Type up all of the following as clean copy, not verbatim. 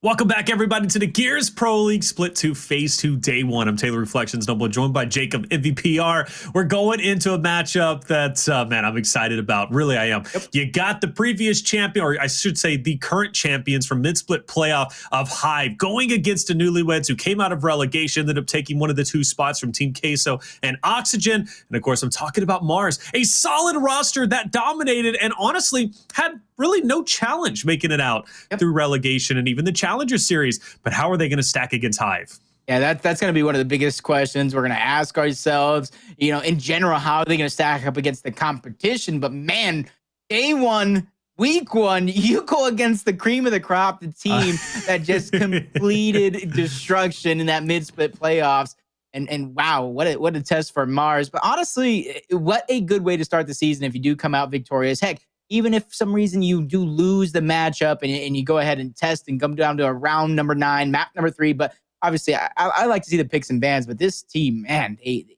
Welcome back, everybody, to the Gears Pro League Split 2 Phase 2 Day 1. I'm Taylor Reflections Noble, joined by Jacob MVPR. We're going into a matchup that, man, I'm excited about. Really, I am. Yep. You got the previous champion, or I should say the current champions from mid-split playoff of Hive, going against the newlyweds who came out of relegation, ended up taking one of the two spots from Team Queso and Oxygen. And, of course, I'm talking about Marz, a solid roster that dominated and honestly had really no challenge making it out through relegation and even the Challenger Series. But how are they going to stack against Hive? Yeah, that's going to be one of the biggest questions we're going to ask ourselves. You know, in general, how are they going to stack up against the competition? But man, day one, week one, you go against the cream of the crop, the team that just completed destruction in that mid-split playoffs. And wow, what a test for Marz. But honestly, what a good way to start the season if you do come out victorious. Heck, even if for some reason you do lose the matchup and you go ahead and test and come down to a round number 9, map number 3. But obviously, I like to see the picks and bans. But this team, man,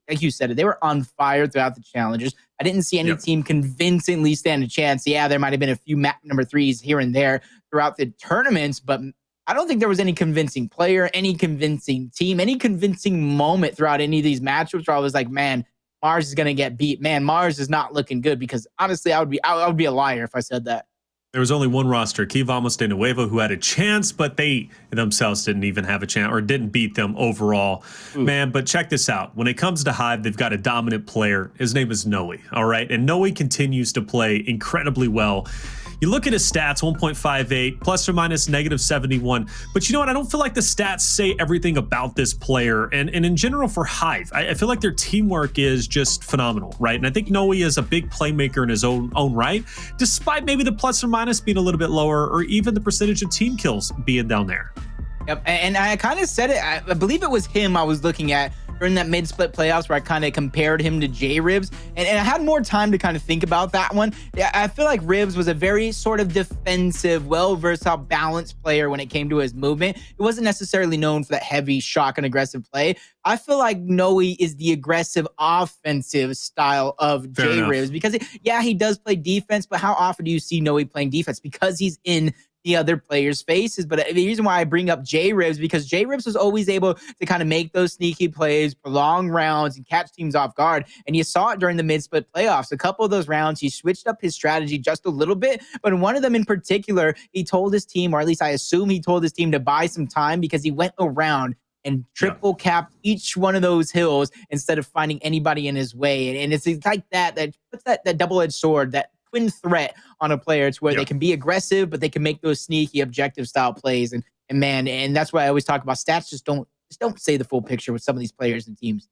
like you said, they were on fire throughout the challenges. I didn't see any team convincingly stand a chance. Yeah, there might have been a few map number 3s here and there throughout the tournaments, but I don't think there was any convincing player, any convincing team, any convincing moment throughout any of these matchups where I was like, man, Marz is going to get beat. Man, Marz is not looking good, because honestly, I would be a liar if I said that. There was only one roster, Que Vamos de Nuevo, who had a chance, but they themselves didn't even have a chance or didn't beat them overall. Man, but check this out. When it comes to Hive, they've got a dominant player. His name is Noey, all right? And Noey continues to play incredibly well. You look at his stats, 1.58, plus or minus -71. But you know what? I don't feel like the stats say everything about this player. And in general for Hive, I feel like their teamwork is just phenomenal, right? And I think Noey is a big playmaker in his own right, despite maybe the plus or minus being a little bit lower, or even the percentage of team kills being down there. Yep, and I kind of said it, I believe it was him I was looking at during that mid-split playoffs where I kind of compared him to J-Ribs, and I had more time to kind of think about that one. I feel like Ribs was a very sort of defensive, well-versatile, balanced player when it came to his movement. He wasn't necessarily known for that heavy shotgun aggressive play. I feel like Noey is the aggressive offensive style of J-Ribs, because he does play defense, but how often do you see Noey playing defense? Because he's in the other players' faces. But the reason why I bring up J-Ribs, because J-Ribs was always able to kind of make those sneaky plays, prolong rounds, and catch teams off guard. And you saw it during the mid-split playoffs. A couple of those rounds, he switched up his strategy just a little bit. But in one of them in particular, he told his team, or at least I assume he told his team, to buy some time, because he went around and triple capped each one of those hills instead of finding anybody in his way. And it's like that puts that double-edged sword, that twin threat on a player, to where they can be aggressive, but they can make those sneaky objective style plays. And that's why I always talk about stats. Just don't say the full picture with some of these players and teams.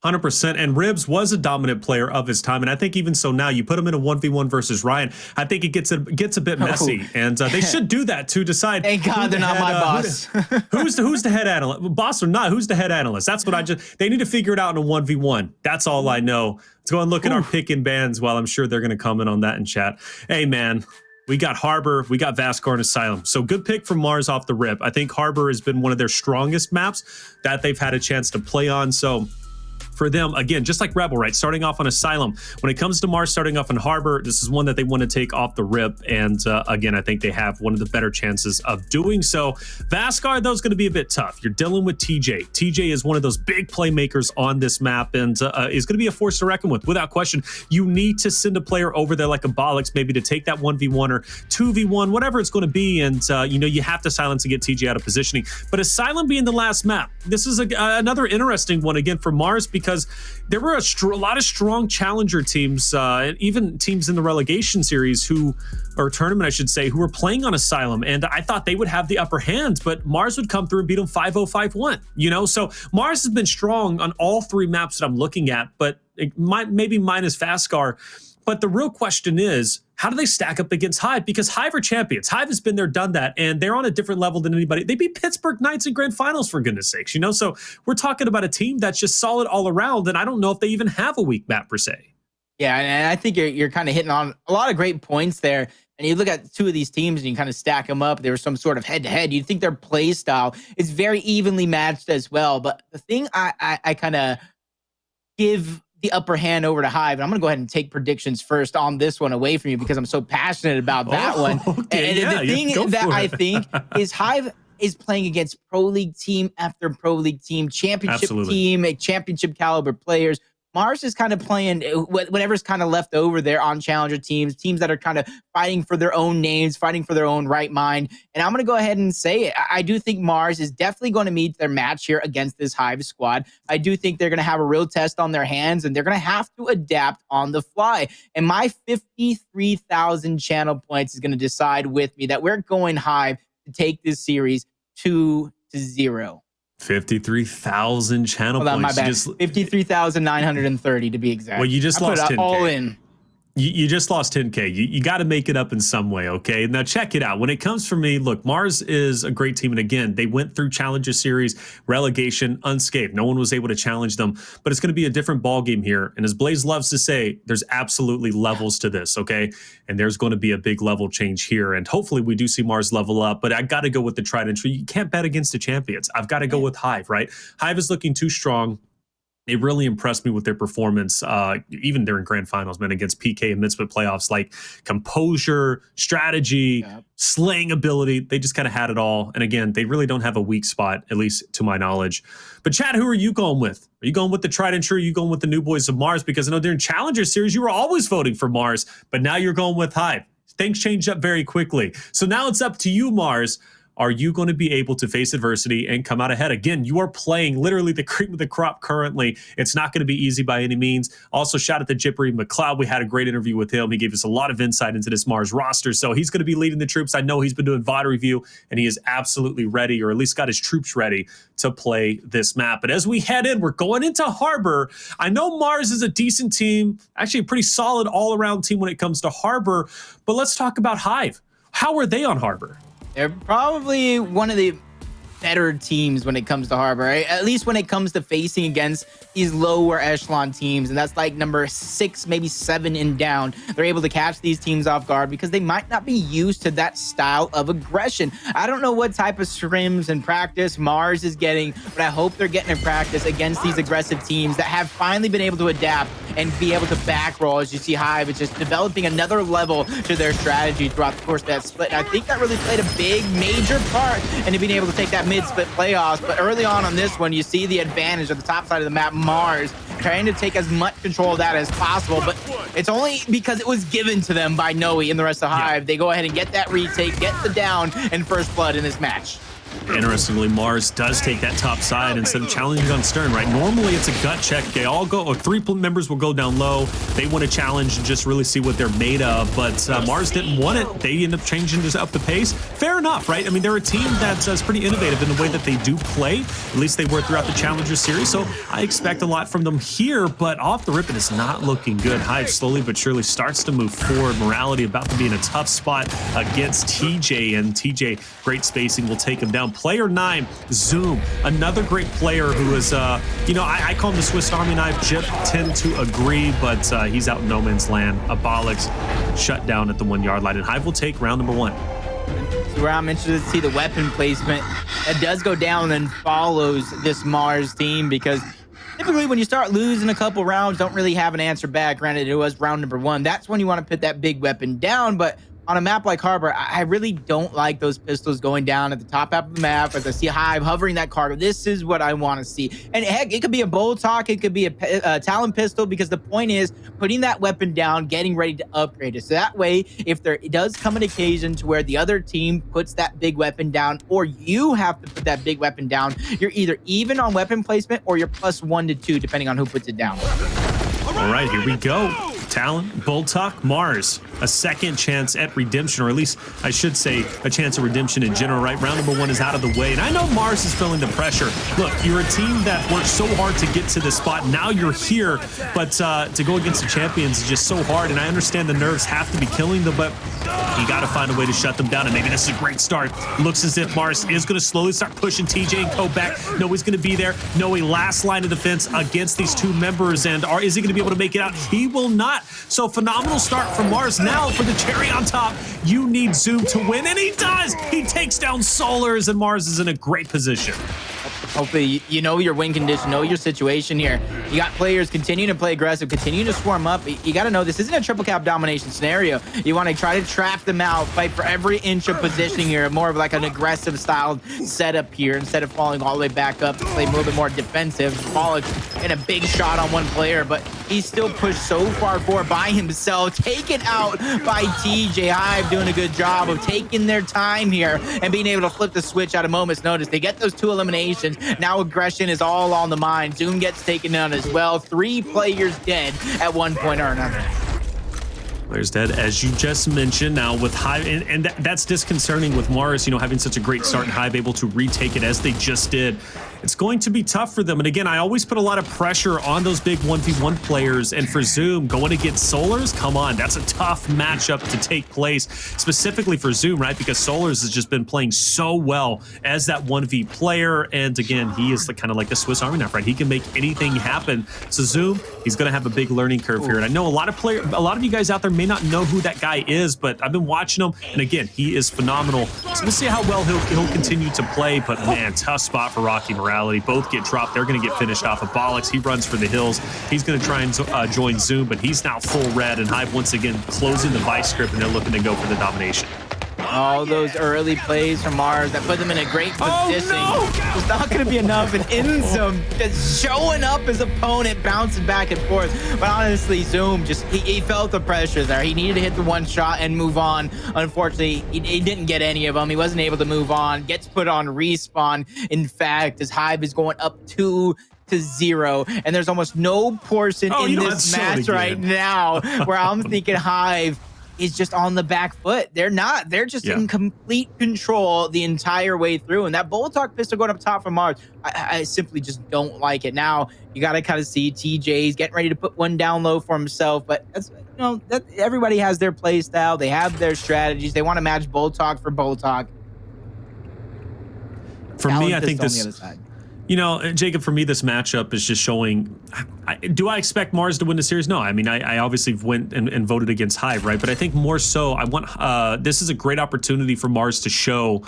100%. And Ribs was a dominant player of his time. And I think even so now, you put him in a 1v1 versus Ryan, I think it gets a bit messy. And they should do that to decide. Thank God they're not my boss. Who's the head analyst? Boss or not, who's the head analyst? That's what they need to figure it out in a 1v1. That's all I know. Let's go and look at our pick and bans. Well, I'm sure they're going to comment on that in chat. Hey, man. We got Harbor, we got Vasgar and Asylum. So good pick from Marz off the rip. I think Harbor has been one of their strongest maps that they've had a chance to play on. So for them, again, just like Rebel, right? Starting off on Asylum. When it comes to Marz starting off on Harbor, this is one that they want to take off the rip. And again, I think they have one of the better chances of doing so. Vasgar, though, is going to be a bit tough. You're dealing with TJ. TJ is one of those big playmakers on this map, and is going to be a force to reckon with, without question. You need to send a player over there like Abolics, maybe to take that 1v1 or 2v1, whatever it's going to be. And, you have to silence to get TJ out of positioning. But Asylum being the last map, this is another interesting one, again, for Marz, because there were a lot of strong challenger teams, and even teams in the relegation series or tournament, I should say, who were playing on Asylum. And I thought they would have the upper hand, but Marz would come through and beat them 5-0, 5-1. So Marz has been strong on all 3 maps that I'm looking at, but maybe minus Vasgar. But the real question is, how do they stack up against Hive? Because Hive are champions. Hive has been there, done that, and they're on a different level than anybody. They beat Pittsburgh Knights in grand finals, for goodness sakes, So we're talking about a team that's just solid all around, and I don't know if they even have a weak map per se. Yeah, and I think you're kind of hitting on a lot of great points there. And you look at 2 of these teams and you kind of stack them up. There's some sort of head-to-head. You'd think their play style is very evenly matched as well. But the thing I kind of give the upper hand over to Hive, and I'm going to go ahead and take predictions first on this one away from you, because I'm so passionate about that one. Okay, and the thing that I think is Hive is playing against Pro League team after Pro League team, championship Absolutely. team, championship caliber players. Marz is kind of playing whatever's kind of left over there on challenger teams that are kind of fighting for their own names, fighting for their own right mind. And I'm going to go ahead and say it. I do think Marz is definitely going to meet their match here against this Hive squad. I do think they're going to have a real test on their hands, and they're going to have to adapt on the fly. And my 53,000 channel points is going to decide with me that we're going Hive to take this series 2-0. 53,000 channel Hold on, points. my bad. 53,930 to be exact. Well, you just lost 10K. All in. You just lost 10K. You got to make it up in some way, okay? Now, check it out. When it comes for me, look, Marz is a great team. And again, they went through Challenger Series, relegation, unscathed. No one was able to challenge them. But it's going to be a different ball game here. And as Blaze loves to say, there's absolutely levels to this, okay? And there's going to be a big level change here. And hopefully we do see Marz level up. But I got to go with the tried and true. You can't bet against the champions. I've got to go with Hive, right? Hive is looking too strong. They really impressed me with their performance, even during grand finals, man, against PK and mid-split playoffs, like composure, strategy, slaying ability. They just kind of had it all. And again, they really don't have a weak spot, at least to my knowledge. But Chad, who are you going with? Are you going with the tried and true? Are you going with the new boys of Marz? Because I know during Challenger Series, you were always voting for Marz, but now you're going with Hive. Things changed up very quickly. So now it's up to you, Marz. Are you going to be able to face adversity and come out ahead? Again, you are playing literally the cream of the crop currently. It's not going to be easy by any means. Also, shout out to Jippery McLeod. We had a great interview with him. He gave us a lot of insight into this Marz roster. So he's going to be leading the troops. I know he's been doing VOD review, and he is absolutely ready, or at least got his troops ready to play this map. But as we head in, we're going into Harbor. I know Marz is a decent team, actually a pretty solid all-around team when it comes to Harbor. But let's talk about Hive. How are they on Harbor? They're probably one of the better teams when it comes to Harbor, right? At least when it comes to facing against these lower echelon teams, and that's like number 6, maybe 7 and down. They're able to catch these teams off guard because they might not be used to that style of aggression. I don't know what type of scrims and practice Marz is getting, but I hope they're getting in practice against these aggressive teams that have finally been able to adapt and be able to back roll. As you see, Hive is just developing another level to their strategy throughout the course of that split. And I think that really played a big, major part into being able to take that mid-split playoffs. But early on this one, you see the advantage of the top side of the map, Marz trying to take as much control of that as possible, but it's only because it was given to them by Noey and the rest of Hive. They go ahead and get that retake, get the down and first blood in this match. Interestingly, Marz does take that top side instead of challenging on Stern, right? Normally, it's a gut check. They all go, or 3 members will go down low. They want to challenge and just really see what they're made of. But Marz didn't want it. They end up changing just up the pace. Fair enough, right? I mean, they're a team that's pretty innovative in the way that they do play. At least they were throughout the Challenger Series. So I expect a lot from them here. But off the rip, it is not looking good. Hive slowly but surely starts to move forward. Morality about to be in a tough spot against TJ. And TJ, great spacing, will take him down. Player 9, Zoom, another great player who is, I call him the Swiss Army knife. Jip tend to agree, but he's out in no man's land. Abolics shut down at the 1-yard line, and Hive will take round number 1. So where I'm interested to see the weapon placement that does go down and follows this Marz team, because typically when you start losing a couple rounds, don't really have an answer back. Granted, it was round number 1. That's when you want to put that big weapon down, but on a map like Harbor, I really don't like those pistols going down at the top half of the map as I see Hive hovering that cargo. This is what I want to see. And heck, it could be a bolt talk, it could be a Talon pistol, because the point is putting that weapon down, getting ready to upgrade it. So that way, if there does come an occasion to where the other team puts that big weapon down, or you have to put that big weapon down, you're either even on weapon placement or you're +1 to 2, depending on who puts it down. All right, here we go. Talon, Boltok, Marz, a second chance at redemption, or at least I should say a chance of redemption in general, right? Round number 1 is out of the way, and I know Marz is feeling the pressure. Look, you're a team that worked so hard to get to this spot. Now you're here, but to go against the champions is just so hard, and I understand the nerves have to be killing them, but you got to find a way to shut them down, and maybe this is a great start. Looks as if Marz is going to slowly start pushing TJ and Co back. Noey's going to be there. Noey, last line of defense against these 2 members, and is he going to be able to make it out? He will not. So phenomenal start from Marz. Now for the cherry on top, you need Zoom to win, and he does. He takes down Solurs, and Marz is in a great position. Hopefully, you know your win condition, know your situation here. You got players continue to play aggressive, continue to swarm up. You got to know this isn't a triple cap domination scenario. You want to try to trap them out, fight for every inch of positioning here, more of like an aggressive style setup here instead of falling all the way back up to play a little bit more defensive. Abolics in a big shot on one player, but he's still pushed so far forward by himself, taken out by TJ. Hive doing a good job of taking their time here and being able to flip the switch at a moment's notice. They get those 2 eliminations. Now aggression is all on the mind. Zoom gets taken down as well. 3 players dead at one point or another. Players dead, as you just mentioned. Now with Hive, and that's disconcerting with Marz, you know, having such a great start and Hive able to retake it as they just did. It's going to be tough for them. And again, I always put a lot of pressure on those big 1v1 players. And for Zoom, going against Solurs, come on, that's a tough matchup to take place, specifically for Zoom, right? Because Solurs has just been playing so well as that 1v player. And again, he is kind of like a Swiss Army knife, right? He can make anything happen. So Zoom, he's going to have a big learning curve here. And I know a lot of you guys out there may not know who that guy is, but I've been watching him. And again, he is phenomenal. So we'll see how well he'll continue to play. But man, tough spot for Rocky Morales. Both get dropped. They're going to get finished off. Abolics, he runs for the hills. He's going to try and join Zoom, but he's now full red. And Hive once again closing the vice script, and they're looking to go for the domination. All those early plays from Marz that put them in a great position. It's not going to be enough. And INZEM just showing up his opponent, bouncing back and forth. But honestly, Zoom just, he felt the pressure there. He needed to hit the one shot and move on. Unfortunately, he didn't get any of them. He wasn't able to move on. Gets put on respawn. In fact, as Hive is going up 2-0, and there's almost no portion in this match right now where I'm thinking Hive is just on the back foot. They're not. They're just in complete control the entire way through. And that Boltok pistol going up top from Marz, I simply just don't like it. Now, you got to kind of see TJ's getting ready to put one down low for himself. But, that's, you know, everybody has their play style. They have their strategies. They want to match Boltok for Boltok. For me, I think this... You know, Jacob, for me, this matchup is just showing... do I expect Marz to win the series? No. I mean, I obviously went and voted against Hive, right? But I think more so, I want... this is a great opportunity for Marz to show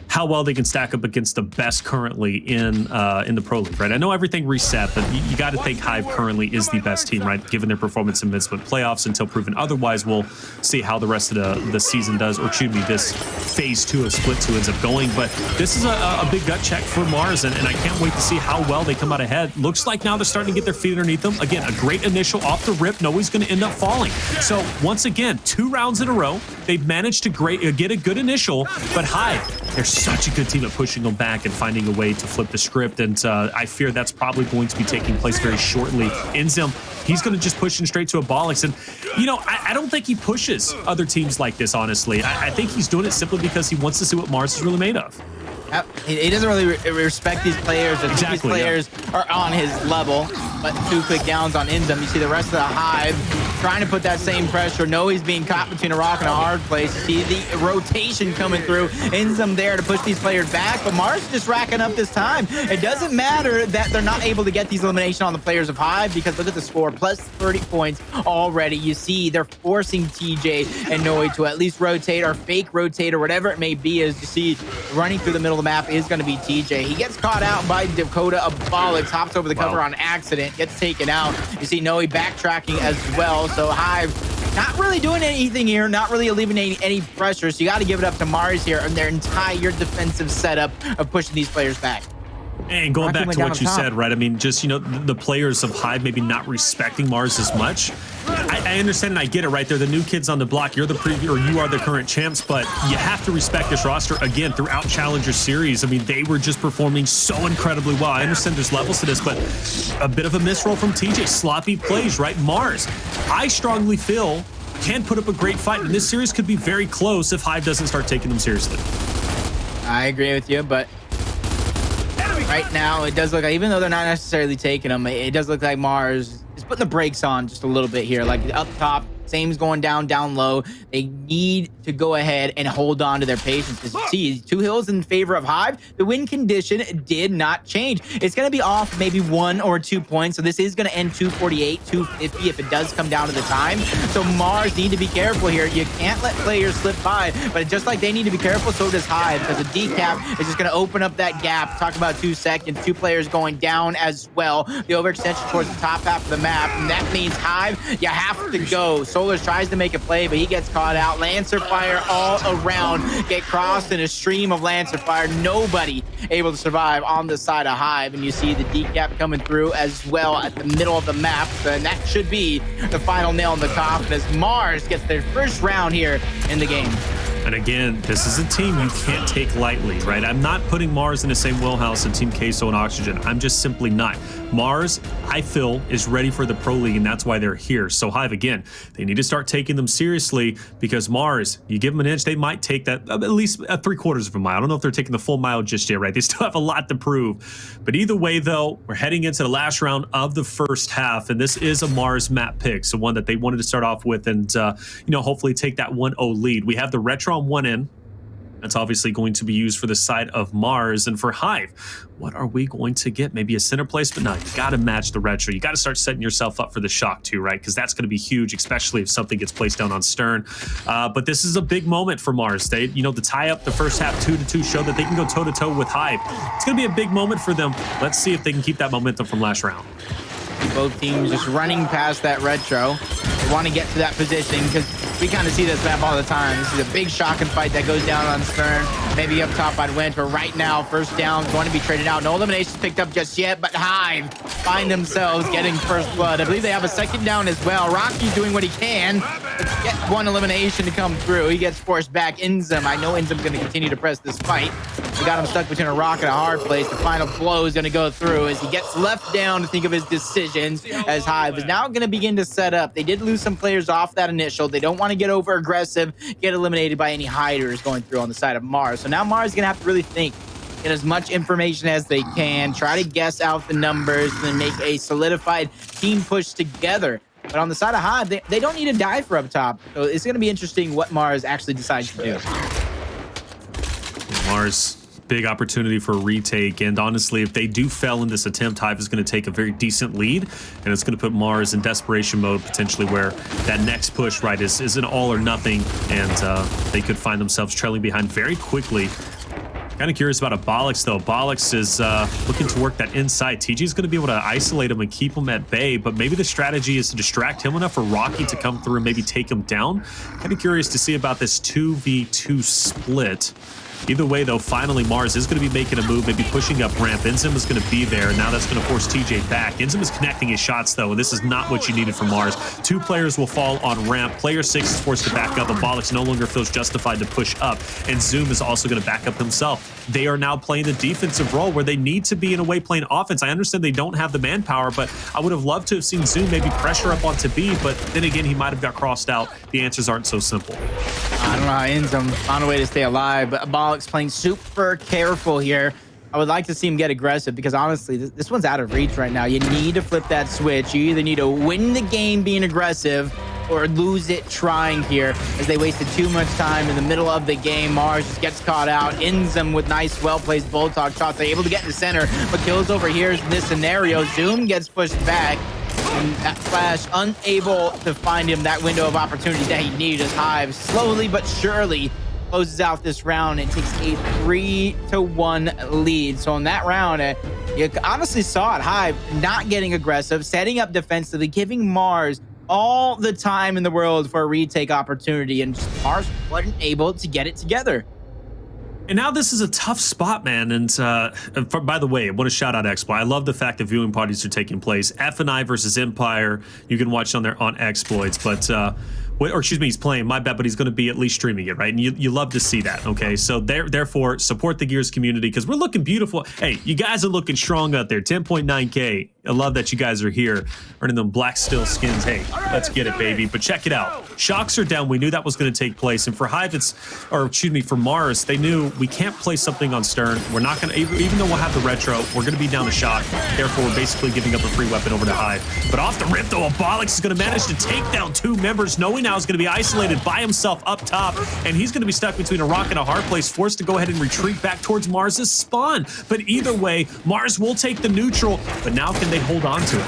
how well they can stack up against the best currently in the Pro League, right? I know everything reset, but you got to think Hive currently is the best team, right? Given their performance in mid-split playoffs, until proven otherwise, we'll see how the rest of the season does, or excuse me, this phase 2 of Split 2 ends up going. But this is a big gut check for Marz, and I can't wait to see how well they come out ahead. Looks like now they're starting to get their feet underneath them. Again, a great initial off the rip. Noey's going to end up falling. So once again, 2 rounds in a row, they've managed to get a good initial, but Hive, they're such a good team at pushing them back and finding a way to flip the script. And I fear that's probably going to be taking place very shortly. INZEM, he's going to just push him straight to Abolics. And, you know, I don't think he pushes other teams like this, honestly. I think he's doing it simply because he wants to see what Marz is really made of. He doesn't really respect these players. I think these players are on his level, but 2 quick downs on INZEM. You see the rest of the Hive trying to put that same pressure. Noey's being caught between a rock and a hard place. You see the rotation coming through. INZEM there to push these players back, but Marz is just racking up this time. It doesn't matter that they're not able to get these elimination on the players of Hive, because look at the score, plus 30 points already. You see they're forcing TJ and Noey to at least rotate or fake rotate or whatever it may be. As you see, running through the middle of the map is going to be TJ. He gets caught out by Dakota. Abolics hops over the cover on accident, gets taken out. You see Noey backtracking as well. So Hive not really doing anything here, not really eliminating any pressure. So you got to give it up to Marz here and their entire defensive setup of pushing these players back. And going back to what you said, right? I mean, just, you know, the players of Hive maybe not respecting Marz as much. I understand and I get it, right? They're the new kids on the block. You're the preview, or you are the current champs, but you have to respect this roster. Again, throughout Challenger Series, I mean, they were just performing so incredibly well. I understand there's levels to this, but a bit of a misroll from TJ. Sloppy plays, right? Marz, I strongly feel, can put up a great fight, and this series could be very close if Hive doesn't start taking them seriously. I agree with you, but right now it does look like, even though they're not necessarily taking them, it does look like Marz is putting the brakes on just a little bit here. Like up top, Same's going down low. They need to go ahead and hold on to their patience. As you see, 2 hills in favor of Hive. The win condition did not change. It's going to be off maybe 1 or 2 points. So this is going to end 248, 250 if it does come down to the time. So Marz need to be careful here. You can't let players slip by, but just like they need to be careful, so does Hive, because the decap is just going to open up that gap. Talk about 2 seconds, 2 players going down as well. The overextension towards the top half of the map, and that means Hive, you have to go. Solurs tries to make a play, but he gets caught out. Lancer fire all around, get crossed in a stream of Lancer fire. Nobody able to survive on the side of Hive, and you see the decap coming through as well at the middle of the map, and that should be the final nail in the coffin as Marz gets their first round here in the game. And again, this is a team you can't take lightly, right? I'm not putting Marz in the same wheelhouse as Team Queso and Oxygen. I'm just simply not. Marz, I feel, is ready for the Pro League, and that's why they're here. So Hive, again, they need to start taking them seriously, because Marz, you give them an inch, they might take that at least 3/4 of a mile. I don't know if they're taking the full mile just yet, right? They still have a lot to prove. But either way, though, we're heading into the last round of the first half, and this is a Marz map pick, so one that they wanted to start off with and, hopefully take that 1-0 lead. We have the Retro on one end. That's obviously going to be used for the side of Marz. And for Hive, what are we going to get? Maybe a center place, but no, you got to match the retro. You got to start setting yourself up for the shock too, right? Because that's going to be huge, especially if something gets placed down on Stern. But this is a big moment for Marz. They, the tie up the first half 2-2 showed that they can go toe-to-toe with Hive. It's going to be a big moment for them. Let's see if they can keep that momentum from last round. Both teams just running past that retro. They want to get to that position because we kind of see this map all the time. This is a big shocking fight that goes down on Stern. Maybe up top I'd win, but right now, first down, going to be traded out. No eliminations picked up just yet, but Hive find themselves getting first blood. I believe they have a second down as well. Rocky doing what he can. Let's get 1 elimination to come through. He gets forced back. INZEM, I know INZEM's going to continue to press this fight. We got him stuck between a rock and a hard place. The final blow is going to go through as he gets left down to think of his decisions, as Hive is now going to begin to set up. They did lose some players off that initial. They don't want to get over aggressive, get eliminated by any hiders going through on the side of Marz. So now Marz is going to have to really think, get as much information as they can, try to guess out the numbers, and then make a solidified team push together. But on the side of Hive, they don't need to die for up top. So it's going to be interesting what Marz actually decides to do. Marz, big opportunity for a retake, and honestly, if they do fail in this attempt, Hive is going to take a very decent lead, and it's going to put Marz in desperation mode, potentially, where that next push, right, is an all or nothing, and they could find themselves trailing behind very quickly. Kind of curious about Abolics, though. Abolics is looking to work that inside. TJ is going to be able to isolate him and keep him at bay, but maybe the strategy is to distract him enough for Rocky to come through and maybe take him down. Kind of curious to see about this 2v2 split. Either way, though, finally, Marz is going to be making a move, maybe pushing up ramp. INZEM is going to be there. Now that's going to force TJ back. INZEM is connecting his shots, though, and this is not what you needed from Marz. 2 players will fall on ramp. Player 6 is forced to back up. Abolics no longer feels justified to push up, and Zoom is also going to back up himself. They are now playing the defensive role where they need to be, in a way, playing offense. I understand they don't have the manpower, but I would have loved to have seen Zoom maybe pressure up onto B, but then again, he might have got crossed out. The answers aren't so simple. I don't know how INZEM found a way to stay alive, but Abolics playing super careful here. I would like to see him get aggressive because honestly, this one's out of reach right now. You need to flip that switch. You either need to win the game being aggressive or lose it trying here, as they wasted too much time in the middle of the game. Marz just gets caught out. INZEM with nice, well-placed Bulldog shots. They're able to get in the center, but kills over here in this scenario. Zoom gets pushed back, and that Flash unable to find him that window of opportunity that he needed as Hive slowly but surely closes out this round and takes a 3-1 lead. So in that round, you honestly saw it. Hive not getting aggressive, setting up defensively, giving Marz all the time in the world for a retake opportunity, and just Marz wasn't able to get it together. And now this is a tough spot, man. And by the way, I want to shout out Expo. I love the fact that viewing parties are taking place. F&I versus Empire. You can watch on there on Exploits, but or excuse me, he's playing, my bad, but he's going to be at least streaming it, right? And you love to see that, okay? So therefore, support the Gears community because we're looking beautiful. Hey, you guys are looking strong out there, 10.9K. I love that you guys are here earning them black steel skins. Hey, let's get it, baby. But check it out. Shocks are down. We knew that was going to take place. And for Hive, for Marz, they knew we can't play something on Stern. We're not going to, even though we'll have the retro, we're going to be down to Shock. Therefore, we're basically giving up a free weapon over to Hive. But off the rip, though, Abolics is going to manage to take down 2 members. Noey now is going to be isolated by himself up top. And he's going to be stuck between a rock and a hard place, forced to go ahead and retreat back towards Marz's spawn. But either way, Marz will take the neutral. But now can they hold on to it?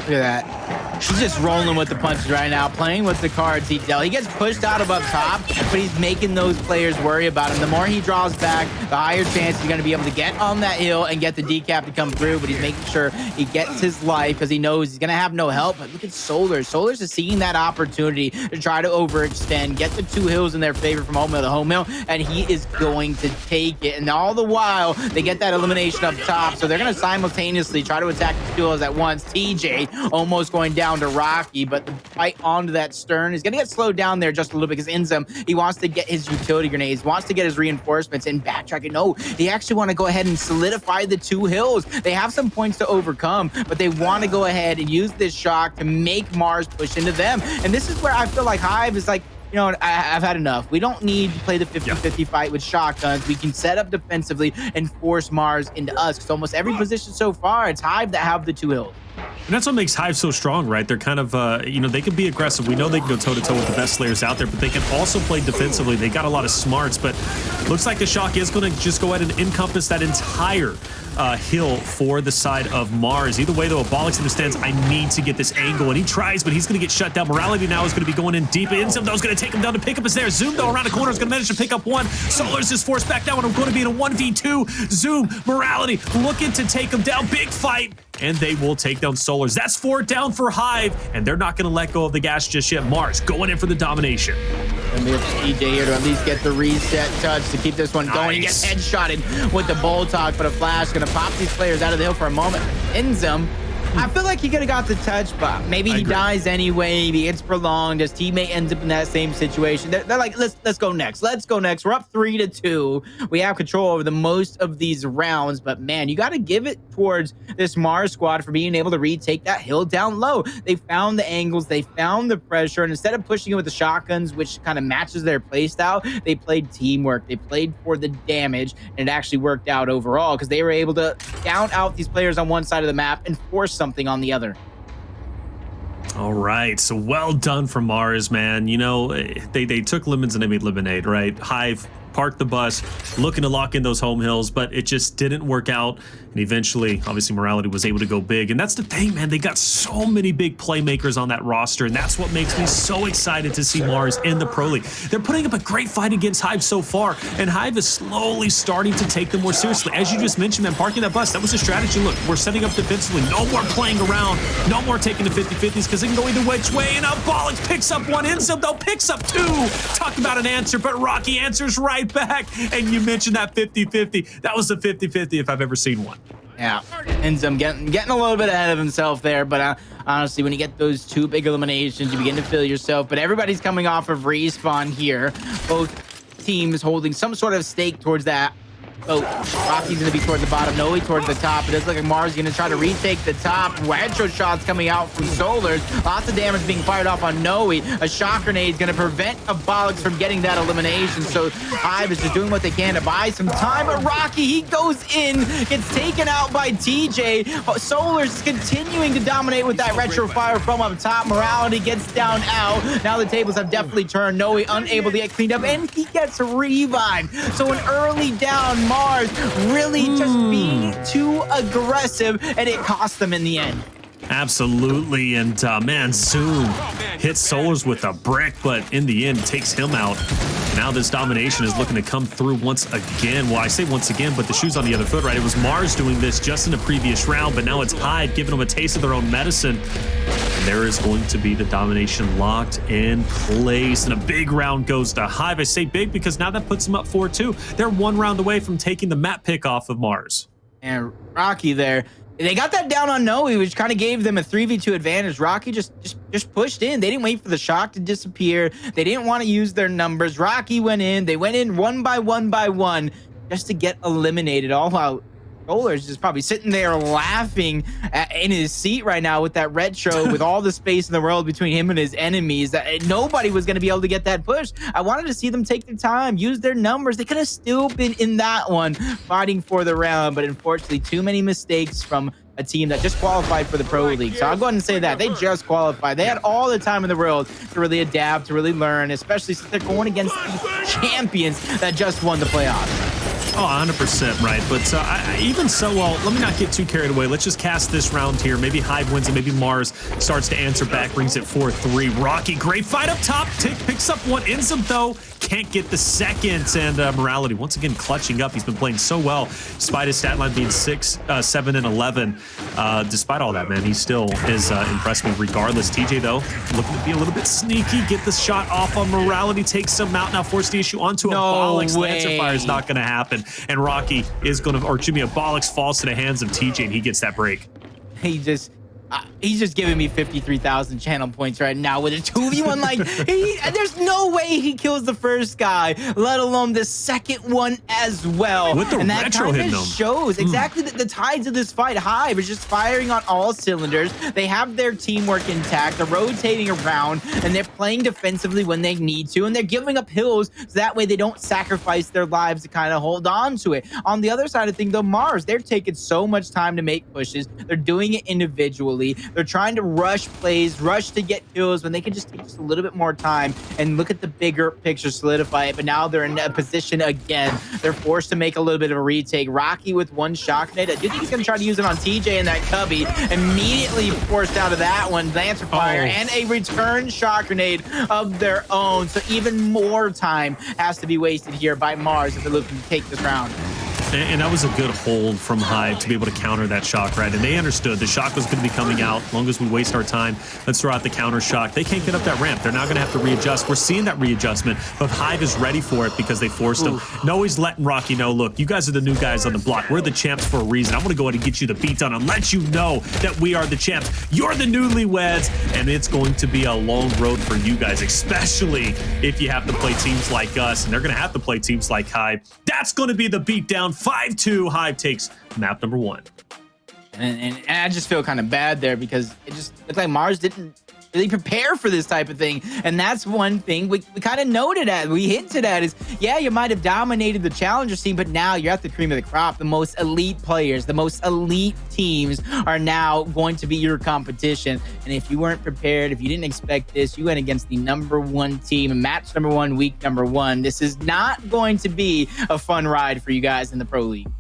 Look at that. He's just rolling with the punches right now, playing with the cards he dealt. He gets pushed out of up top, but he's making those players worry about him. The more he draws back, the higher chance he's going to be able to get on that hill and get the decap to come through, but he's making sure he gets his life because he knows he's going to have no help. But look at Solurs. Solurs is seeing that opportunity to try to overextend, get the 2 hills in their favor from home hill to home hill, and he is going to take it. And all the while, they get that elimination up top, so they're going to simultaneously try to attack the 2 hills at once. TJ almost going down to Rocky, but the fight onto that Stern is going to get slowed down there just a little bit because INZEM, he wants to get his utility grenades, wants to get his reinforcements and backtracking. No, they actually want to go ahead and solidify the 2 hills. They have some points to overcome, but they want to go ahead and use this shock to make Marz push into them. And this is where I feel like Hive is like, you know, I've had enough. We don't need to play the 50-50 fight with shotguns. We can set up defensively and force Marz into us because almost every position so far, it's Hive that have the 2 hills. And that's what makes Hive so strong, right? They're kind of, you know, they can be aggressive. We know they can go toe-to-toe with the best slayers out there, but they can also play defensively. They got a lot of smarts, but looks like the shock is going to just go ahead and encompass that entire hill for the side of Marz. Either way, though, Abolics understands I need to get this angle, and he tries, but he's going to get shut down. Morality now is going to be going in deep. INZEM, though, is going to take him down to pick up his there. Zoom, though, around the corner is going to manage to pick up 1. Solurs is forced back down, and I'm going to be in a 1v2. Zoom, Morality looking to take him down. Big fight, and they will take down Solurs. That's 4 down for Hive, and they're not going to let go of the gas just yet. Marz going in for the domination. And we have TJ here to at least get the reset touch to keep this one going. Nice. He gets headshotted with the Boltok, but a flash going to pop these players out of the hill for a moment. INZEM, I feel like he could have got the touch, but maybe he dies anyway. Maybe it's prolonged. His teammate ends up in that same situation. They're like, let's go next. Let's go next. We're up 3-2. We have control over the most of these rounds, but man, you got to give it towards this Marz squad for being able to retake that hill down low. They found the angles, they found the pressure, and instead of pushing it with the shotguns, which kind of matches their playstyle, they played teamwork. They played for the damage, and it actually worked out overall because they were able to down out these players on one side of the map and force something on the other. All right, so well done from Marz, man. You know, they took lemons and they made lemonade, right? Hive parked the bus, looking to lock in those home hills, but it just didn't work out. And eventually, obviously, Morality was able to go big. And that's the thing, man. They got so many big playmakers on that roster, and that's what makes me so excited to see Marz in the Pro League. They're putting up a great fight against Hive so far, and Hive is slowly starting to take them more seriously. As you just mentioned, man, parking that bus, that was a strategy. Look, we're setting up defensively. No more playing around. No more taking the 50-50s because it can go either which way. And Abolics picks up 1. INZEM, though, picks up 2. Talk about an answer, but Rocky answers right back. And you mentioned that 50-50. That was a 50-50 if I've ever seen one. Yeah, INZEM getting a little bit ahead of himself there, but honestly, when you get those 2 big eliminations, you begin to feel yourself. But everybody's coming off of respawn here. Both teams holding some sort of stake towards that. Oh, Rocky's going to be towards the bottom, Noey towards the top. It does look like Marz is going to try to retake the top. Headshot shots coming out from Solurs. Lots of damage being fired off on Noey. A shock grenade is going to prevent Abolics from getting that elimination. So Hive is just doing what they can to buy some time. But Rocky, he goes in, gets taken out by TJ. Solurs is continuing to dominate with that retro fire from up top. Morality gets down out. Now the tables have definitely turned. Noey unable to get cleaned up, and he gets revived. So an early down, Marz really just being too aggressive, and it cost them in the end. Absolutely, and man, Zoom hits Solurs with a brick, but in the end, takes him out. Now this domination is looking to come through once again. Well, I say once again, but the shoe's on the other foot, right? It was Marz doing this just in the previous round, but now it's Hive giving them a taste of their own medicine. And there is going to be the domination locked in place, and a big round goes to Hive. I say big because now that puts them up 4-2. They're 1 round away from taking the map pick off of Marz. And Rocky there, they got that down on Noey, which kind of gave them a 3v2 advantage. Rocky just pushed in. They didn't wait for the shock to disappear. They didn't want to use their numbers. Rocky went in. They went in 1 by 1 by 1 just to get eliminated, all while Solurs is probably sitting there laughing in his seat right now with that retro, with all the space in the world between him and his enemies, that nobody was going to be able to get that push. I wanted to see them take their time, use their numbers. They could have still been in that one fighting for the round, but unfortunately too many mistakes from a team that just qualified for the Pro League. So I'll go ahead and say that. They just qualified. They had all the time in the world to really adapt, to really learn, especially since they're going against the champions that just won the playoffs. Oh, 100% right. But even so, well, let me not get too carried away. Let's just cast this round here. Maybe Hive wins it. Maybe Marz starts to answer back, brings it 4-3. Rocky, great fight up top. Tick picks up one. INZEM, though, can't get the second. And Morality, once again, clutching up. He's been playing so well, despite his stat line being 6, 7, and 11. Despite all that, man, he still is impressed me regardless. TJ, though, looking to be a little bit sneaky. Get the shot off on Morality. Takes him out. Now force the issue onto Abolics. Lancer Fire is not going to happen. And Rocky is going to, or Jimmy, Abolics falls to the hands of TJ, and he gets that break. He's just giving me 53,000 channel points right now with a 2v1. Like, there's no way he kills the first guy, let alone the second one as well. With the and that retro kind hitting of him. shows exactly the tides of this fight. Hive is just firing on all cylinders. They have their teamwork intact. They're rotating around, and they're playing defensively when they need to, and they're giving up hills so that way they don't sacrifice their lives to kind of hold on to it. On the other side of things, though, Marz, they're taking so much time to make pushes. They're doing it individually. They're trying to rush plays, rush to get kills when they can just take just a little bit more time and look at the bigger picture, solidify it. But now they're in a position again. They're forced to make a little bit of a retake. Rocky with one shock grenade. I do think he's going to try to use it on TJ and that cubby. Immediately forced out of that one. Lancer Fire and a return shock grenade of their own. So even more time has to be wasted here by Marz if they're looking to take this round. And that was a good hold from Hive to be able to counter that shock, right? And they understood the shock was going to be coming out. As long as we waste our time, let's throw out the counter shock. They can't get up that ramp. They're now going to have to readjust. We're seeing that readjustment, but Hive is ready for it because they forced him. Noey's letting Rocky know, look, you guys are the new guys on the block. We're the champs for a reason. I'm going to go ahead and get you the beat done and let you know that we are the champs. You're the newlyweds, and it's going to be a long road for you guys, especially if you have to play teams like us, and they're going to have to play teams like Hive. That's going to be the beatdown. 5-2, Hive takes map number 1. And I just feel kind of bad there because it just looked like Marz didn't really prepare for this type of thing. And that's one thing we kind of noted at, we hinted at is, yeah, you might have dominated the challenger scene, but now you're at the cream of the crop. The most elite players, the most elite teams are now going to be your competition. And if you weren't prepared, if you didn't expect this, you went against the #1 team, match #1, week #1. This is not going to be a fun ride for you guys in the Pro League.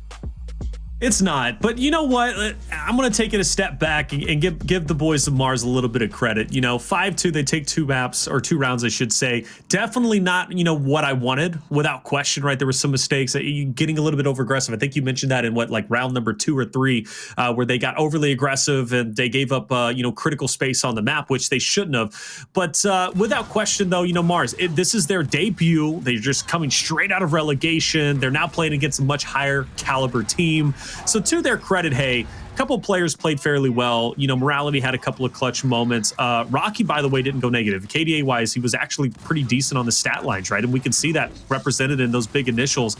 It's not, but you know what? I'm going to take it a step back and give the boys of Marz a little bit of credit. You know, 5-2, they take 2 maps, or 2 rounds, I should say. Definitely not, you know, what I wanted, without question, right? There were some mistakes, getting a little bit over aggressive. I think you mentioned that in like round number 2 or 3, where they got overly aggressive and they gave up, you know, critical space on the map, which they shouldn't have. But without question, though, you know, Marz, this is their debut. They're just coming straight out of relegation. They're now playing against a much higher caliber team. So to their credit, hey, a couple of players played fairly well. You know, Morality had a couple of clutch moments. Rocky, by the way, didn't go negative. KDA-wise, he was actually pretty decent on the stat lines, right? And we can see that represented in those big initials.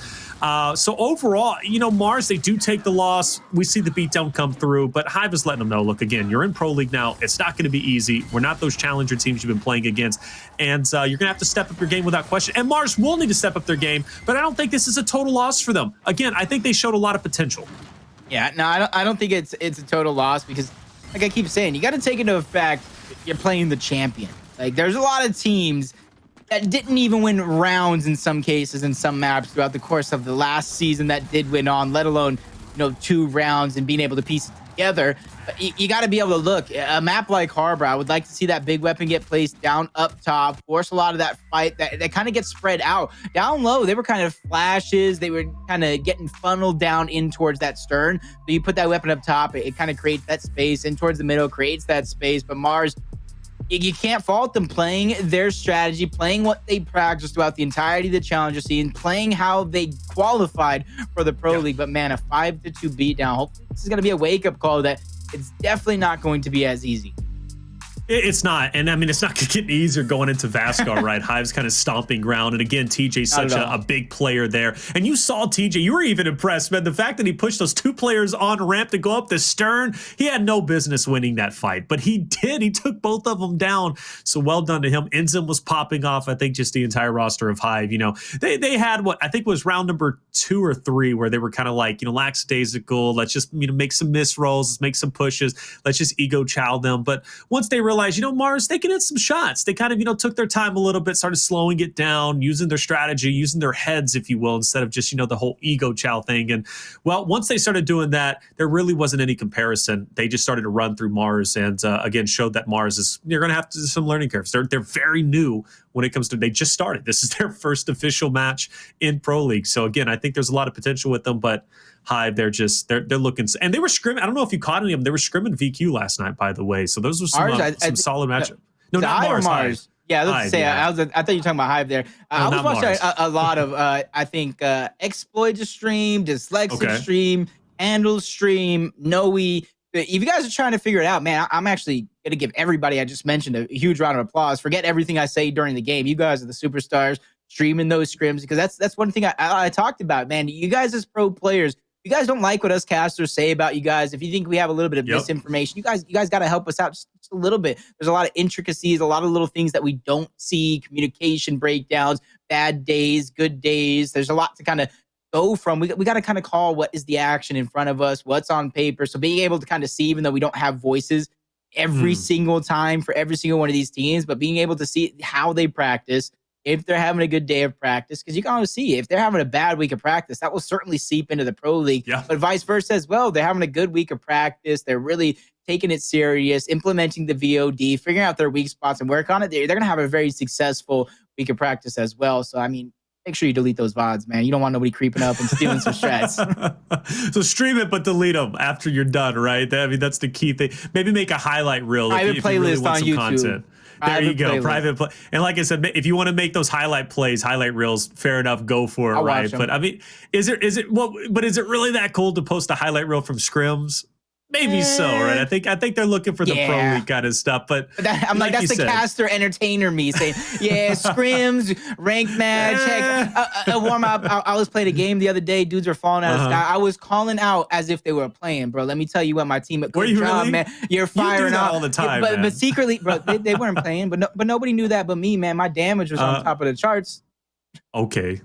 So overall, you know, Marz, they do take the loss. We see the beatdown come through, but Hive is letting them know, look, again, you're in Pro League now. It's not going to be easy. We're not those challenger teams you've been playing against. And you're going to have to step up your game without question. And Marz will need to step up their game, but I don't think this is a total loss for them. Again, I think they showed a lot of potential. Yeah, no, I don't think it's a total loss because, like I keep saying, you got to take into effect you're playing the champion. Like, there's a lot of teams that didn't even win rounds in some cases in some maps throughout the course of the last season that did win on, let alone, you know, 2 rounds and being able to piece it together. You got to be able to look. A map like Harbor, I would like to see that big weapon get placed down up top, force a lot of that fight that kind of gets spread out. Down low, they were kind of flashes. They were kind of getting funneled down in towards that stern. So you put that weapon up top, it kind of creates that space. In towards the middle, creates that space. But Marz, you can't fault them playing their strategy, playing what they practiced throughout the entirety of the challenger scene, playing how they qualified for the Pro League. But man, a 5-2 beatdown. Hopefully this is going to be a wake-up call that it's definitely not going to be as easy. It's not. And I mean, it's not getting easier going into Vasgar, right? Hive's kind of stomping ground. And again, TJ's such a big player there. And you saw TJ, you were even impressed, man. The fact that he pushed those 2 players on ramp to go up the stern, he had no business winning that fight. But he did. He took both of them down. So well done to him. INZEM was popping off, I think, just the entire roster of Hive. You know, they had what I think was round number 2 or 3 where they were kind of like, you know, lackadaisical. Let's just, you know, make some miss rolls. Let's make some pushes. Let's just ego chow them. But once they realized, you know, Marz, they can hit some shots. They kind of, you know, took their time a little bit, started slowing it down, using their strategy, using their heads, if you will, instead of just, you know, the whole ego chow thing. And well, once they started doing that, there really wasn't any comparison. They just started to run through Marz and again, showed that Marz is, you're going to have to do some learning curves. They're very new when it comes to, they just started. This is their first official match in Pro League. So again, I think there's a lot of potential with them, but Hive, they're looking, and they were scrimming. I don't know if you caught any of them. They were scrimming VQ last night, by the way. So those were some solid matchup. No, not Marz. Hive. Yeah, let's say I thought you were talking about Hive there. I was watching a lot of I think Exploit stream, Dyslexic stream, Handle stream, Noey. If you guys are trying to figure it out, man, I'm actually gonna give everybody I just mentioned a huge round of applause. Forget everything I say during the game. You guys are the superstars streaming those scrims, because that's one thing I talked about, man. You guys as pro players, you guys don't like what us casters say about you guys. If you think we have a little bit of misinformation, you guys got to help us out just a little bit. There's a lot of intricacies, a lot of little things that we don't see, communication breakdowns, bad days, good days. There's a lot to kind of go from. We got to kind of call what is the action in front of us, what's on paper. So being able to kind of see, even though we don't have voices every single time for every single one of these teams, but being able to see how they practice, if they're having a good day of practice, because you can always see if they're having a bad week of practice, that will certainly seep into the pro league. But vice versa as well. They're having a good week of practice. They're really taking it serious, implementing the VOD, figuring out their weak spots and work on it. They're going to have a very successful week of practice as well. So, I mean, make sure you delete those VODs, man. You don't want nobody creeping up and stealing some strats. So stream it, but delete them after you're done, right? I mean, that's the key thing. Maybe make a highlight reel private if you really playlist want on some YouTube. content. There you go, private play. And like I said, if you want to make those highlight plays, highlight reels, fair enough, go for it, right? But I mean, is it really that cool to post a highlight reel from scrims? Maybe so, right? I think they're looking for the pro league kind of stuff, but I'm like that's the caster entertainer me saying, scrims, ranked match, heck, a warm up. I was playing a game the other day. Dudes were falling out of the sky. I was calling out as if they were playing, bro. Let me tell you what, my team. Good job, really? Man. You're firing all the time, but secretly, bro, they weren't playing. But nobody knew that but me, man. My damage was on top of the charts. Okay.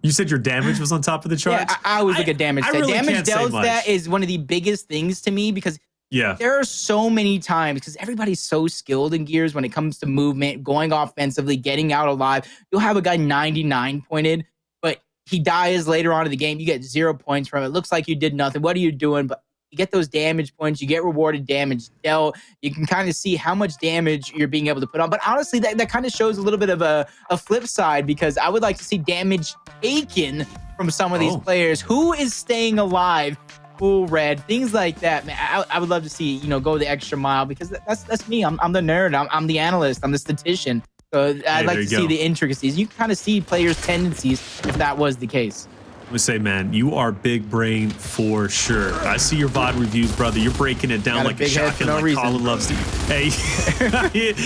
You said your damage was on top of the charts? Yeah, I always look at damage. Really damage dealt stat is one of the biggest things to me because there are so many times, because everybody's so skilled in Gears when it comes to movement, going offensively, getting out alive. You'll have a guy 99 pointed, but he dies later on in the game. You get 0 points from it. Looks like you did nothing. What are you doing? But you get those damage points. You get rewarded damage dealt. You can kind of see how much damage you're being able to put on. But honestly, that kind of shows a little bit of a flip side, because I would like to see damage taken from some of these players. Who is staying alive? Full red, things like that, man. I would love to see, go the extra mile, because that's me. I'm the nerd. I'm the analyst. I'm the statistician. So I'd like to see the intricacies. You can kind of see players' tendencies if that was the case. I'm gonna say, man, you are big brain for sure. I see your VOD reviews, brother. You're breaking it down like a shotgun, like Colin loves to. Hey,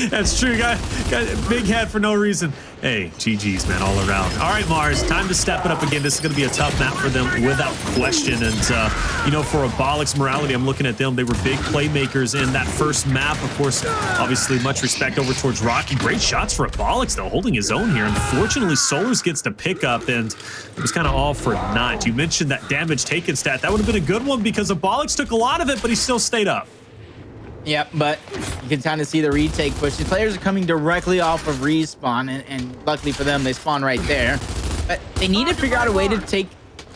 that's true. Got big head for no reason. Hey, GG's, man, all around. All right, Marz, time to step it up again. This is going to be a tough map for them without question. And, for Abolics morality, I'm looking at them. They were big playmakers in that first map. Of course, obviously, much respect over towards Rocky. Great shots for Abolics, though, holding his own here. Unfortunately, Solurs gets the pickup, and it was kind of all for naught. You mentioned that damage taken stat. That would have been a good one, because Abolics took a lot of it, but he still stayed up. Yep, but you can kind of see the retake push. The players are coming directly off of respawn, and luckily for them, they spawn right there. But they need to figure out a way to take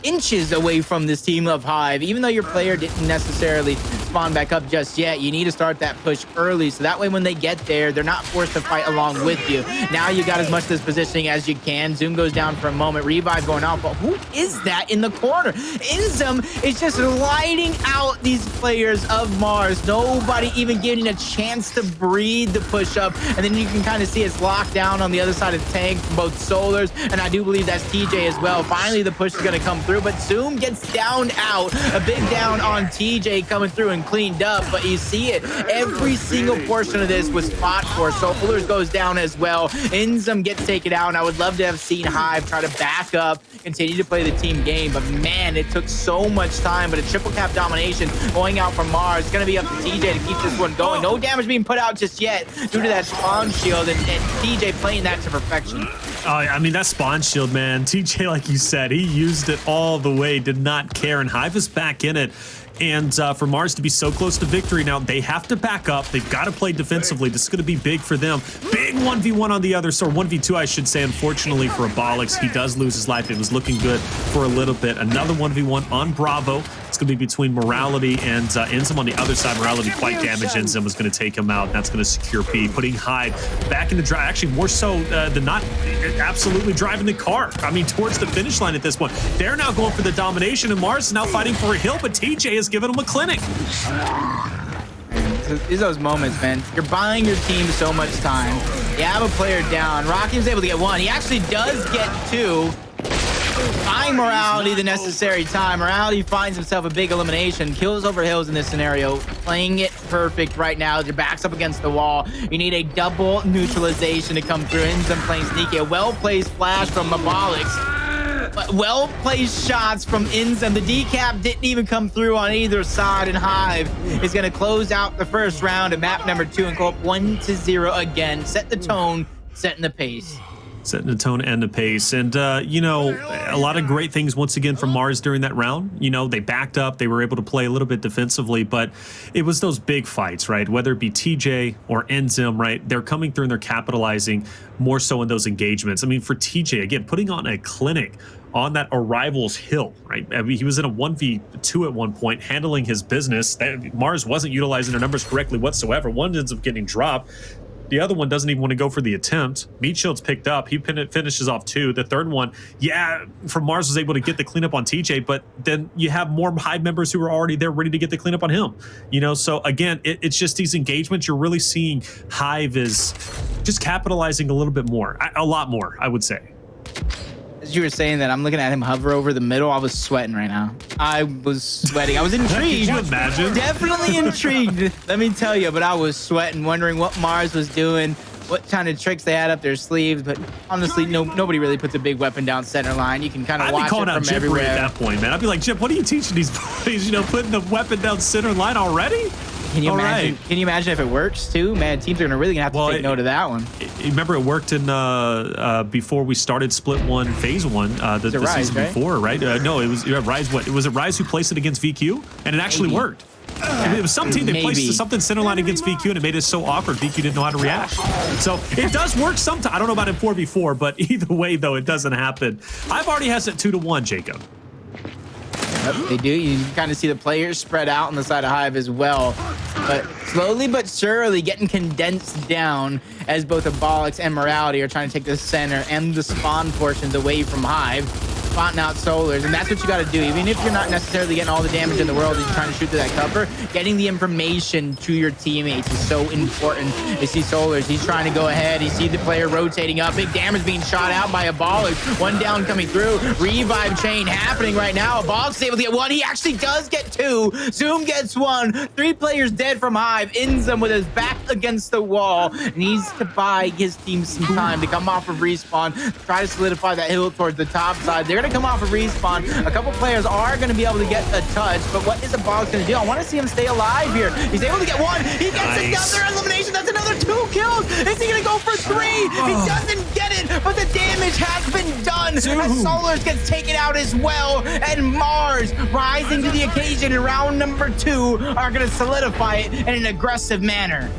inches away from this team of Hive. Even though your player didn't necessarily spawn back up just yet, you need to start that push early, so that way when they get there, they're not forced to fight along with you. Now you got as much of this positioning as you can. Zoom goes down for a moment. Revive going out, but who is that in the corner? INZEM is just lighting out these players of Marz. Nobody even getting a chance to breathe the push up, and then you can kind of see it's locked down on the other side of the tank from both Solurs, and I do believe that's TJ as well. Finally, the push is going to come through, but Zoom gets downed out. A big down on TJ coming through, and game cleaned up, but you see it. Every single portion of this was fought for. Solurs goes down as well. INZEM gets taken out, and I would love to have seen Hive try to back up, continue to play the team game, but man, it took so much time. But a triple cap domination going out from Marz. It's going to be up to TJ to keep this one going. No damage being put out just yet due to that spawn shield, and TJ playing that to perfection. I mean, that spawn shield, man. TJ, like you said, he used it all the way, did not care, and Hive is back in it. And for Marz to be so close to victory now, they have to back up. They've got to play defensively. This is going to be big for them. Big 1v1 on the other, so 1v2, I should say, unfortunately for Abolics. He does lose his life. It was looking good for a little bit. Another 1v1 on Bravo. It's going to be between Morality and INZEM on the other side. Morality quite damaged. INZEM was going to take him out, and that's going to secure P, putting Hive back in the drive. Actually, more so than not, absolutely driving the car. I mean, towards the finish line at this point. They're now going for the domination, and Marz is now fighting for a hill, but TJ is giving him a clinic. These are those moments, man. You're buying your team so much time. You have a player down. Rocky's able to get one. He actually does get two. Buying Morality the necessary time. Morality finds himself a big elimination. Kills over hills in this scenario. Playing it perfect right now. Your back's up against the wall. You need a double neutralization to come through. INZEM playing sneaky. A well-placed flash from Abolics. But well-placed shots from INZEM. The decap didn't even come through on either side, and Hive is going to close out the first round of map number 2 and go up 1-0 again. Set the tone, setting the pace. Setting the tone and the pace. And, you know, a lot of great things once again from Marz during that round. You know, they backed up. They were able to play a little bit defensively, but it was those big fights, right? Whether it be TJ or INZEM, right? They're coming through and they're capitalizing more so in those engagements. I mean, for TJ, again, putting on a clinic on that Arrivals hill, right? I mean, he was in a 1v2 at one point, handling his business. Marz wasn't utilizing their numbers correctly whatsoever. One ends up getting dropped. The other one doesn't even want to go for the attempt. Meat Shield's picked up. He finishes off 2. The third one, yeah, from Marz was able to get the cleanup on TJ, but then you have more Hive members who are already there ready to get the cleanup on him. You know, so again, it's just these engagements. You're really seeing Hive is just capitalizing a little bit more, a lot more, I would say. As you were saying that, I'm looking at him hover over the middle. I was sweating right now. I was sweating. I was intrigued. Could you imagine? Definitely intrigued, let me tell you. But I was sweating, wondering what Marz was doing, what kind of tricks they had up their sleeves. But honestly, nobody really puts a big weapon down center line. You can kind of watch it from everywhere. At that point, man. I'd be like, Chip, what are you teaching these boys? You know, putting the weapon down center line already? Can you imagine? Can you imagine if it works too? Man, teams are really gonna have to take note of that one. Remember, it worked in before we started Split 1 Phase 1, the Rise, season before, right? No, it was Rise. What was it? Rise who placed it against VQ, and it actually worked. It was some team that placed something center line against VQ, and it made it so awkward. VQ didn't know how to react. So it does work sometimes. I don't know about in 4v4, but either way, though, it doesn't happen. I've already has it 2-1, Jacob. Yep, they do. You can kind of see the players spread out on the side of Hive as well. But slowly but surely getting condensed down as both Abolics and Morality are trying to take the center and the spawn portions away from Hive. Spotting out Solurs, and that's what you got to do. Even if you're not necessarily getting all the damage in the world and you're trying to shoot through that cover, getting the information to your teammates is so important. You see Solurs, he's trying to go ahead. You see the player rotating up. Big damage being shot out by Abolics. One down coming through. Revive chain happening right now. Abolics is able to get one. He actually does get 2. Zoom gets 1. 3 players dead from Hive. INZEM with his back against the wall. Needs to buy his team some time to come off of respawn. Try to solidify that hill towards the top side. They're going to come off of respawn. A couple players are going to be able to get a touch, but what is Abolics going to do? I want to see him stay alive here. He's able to get 1. He gets another elimination. That's another 2 kills. Is he going to go for 3? He doesn't get it, but the damage has been done as Solurs gets taken out as well, and Marz rising to the occasion in round number 2 are going to solidify it in an aggressive manner.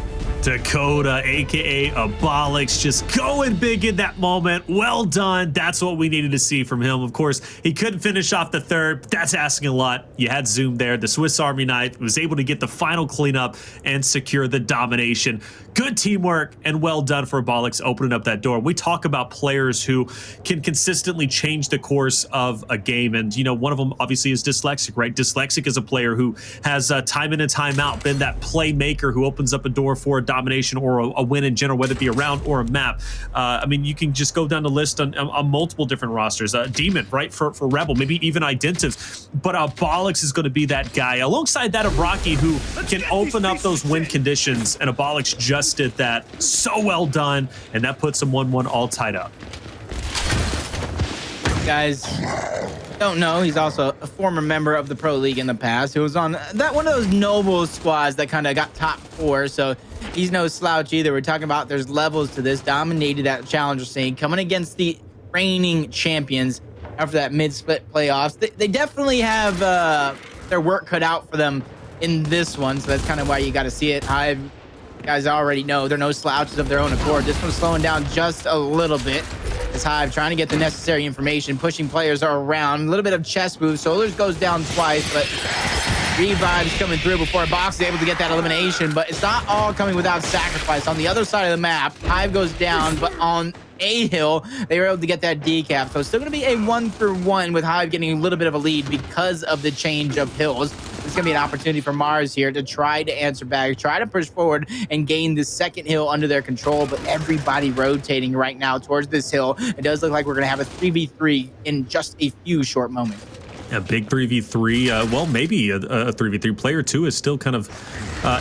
Dakota, aka Abolics, just going big in that moment. Well done. That's what we needed to see from him. Of course, he couldn't finish off the third. That's asking a lot. You had Zoom there. The Swiss Army knife was able to get the final cleanup and secure the domination. Good teamwork and well done for Abolics opening up that door. We talk about players who can consistently change the course of a game, and you know, one of them obviously is Dyslexic, right? Dyslexic is a player who has time in and time out been that playmaker who opens up a door for a domination or a win in general, whether it be a round or a map. I mean, you can just go down the list on multiple different rosters. Demon, right, for Rebel, maybe even Identiv. But Abolics is going to be that guy, alongside that of Rocky, who can open up those win conditions, and Abolics just did that. So well done, and that puts them 1-1 all tied up. Guys don't know, he's also a former member of the Pro League in the past, who was on that one of those noble squads that kind of got top 4, so he's no slouch either. We're talking about there's levels to this. Dominated that challenger scene, coming against the reigning champions after that mid-split playoffs. They definitely have their work cut out for them in this one, so that's kind of why you got to see it. Hive, guys already know, they're no slouches of their own accord. This one's slowing down just a little bit. It's Hive trying to get the necessary information, pushing players around. A little bit of chess move. Solurs goes down twice, but Revive's coming through before Box is able to get that elimination, but it's not all coming without sacrifice. On the other side of the map, Hive goes down, but on a hill, they were able to get that decap. So it's still going to be a 1-1 with Hive getting a little bit of a lead because of the change of hills. It's going to be an opportunity for Marz here to try to answer back, try to push forward and gain the second hill under their control, but everybody rotating right now towards this hill. It does look like we're going to have a 3v3 in just a few short moments. A big 3v3, well, maybe a 3v3. Player 2 is still kind of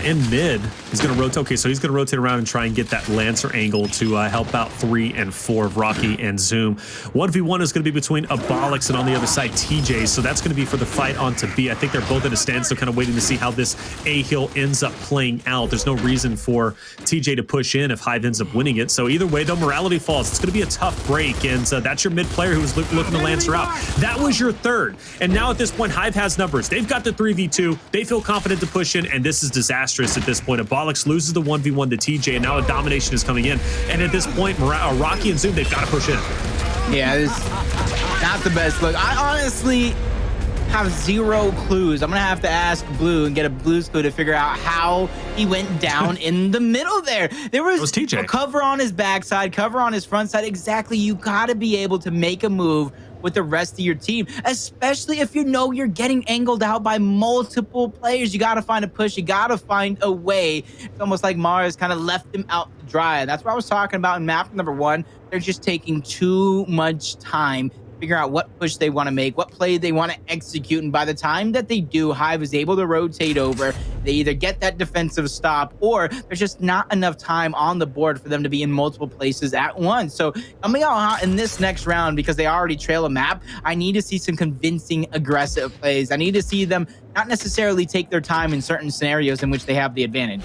in mid. He's going to rotate. Okay, so he's going to rotate around and try and get that Lancer angle to help out 3 and 4 of Rocky and Zoom. 1v1 is going to be between Abolics and on the other side, TJ. So that's going to be for the fight on to B. I think they're both at a standstill, kind of waiting to see how this A hill ends up playing out. There's no reason for TJ to push in if Hive ends up winning it. So either way, though, morality falls. It's going to be a tough break, and that's your mid player who was looking to Lancer out. That was your third. And now at this point, Hive has numbers. They've got the 3v2. They feel confident to push in, and this is disastrous at this point. Abolics loses the 1v1 to TJ, and now a domination is coming in. And at this point, Rocky and Zoom, they've got to push in. Yeah, this is not the best look. I honestly have zero clues. I'm going to have to ask Blue and get a Blue's clue to figure out how he went down in the middle there. There was TJ. A cover on his backside, cover on his front side. Exactly. You got to be able to make a move with the rest of your team, especially if you know you're getting angled out by multiple players. You got to find a push. You got to find a way. It's almost like Marz kind of left him out to dry. And that's what I was talking about in map number 1. They're just taking too much time figure out what push they want to make, what play they want to execute. And by the time that they do, Hive is able to rotate over. They either get that defensive stop or there's just not enough time on the board for them to be in multiple places at once. So coming out hot in this next round, because they already trail a map, I need to see some convincing aggressive plays. I need to see them not necessarily take their time in certain scenarios in which they have the advantage.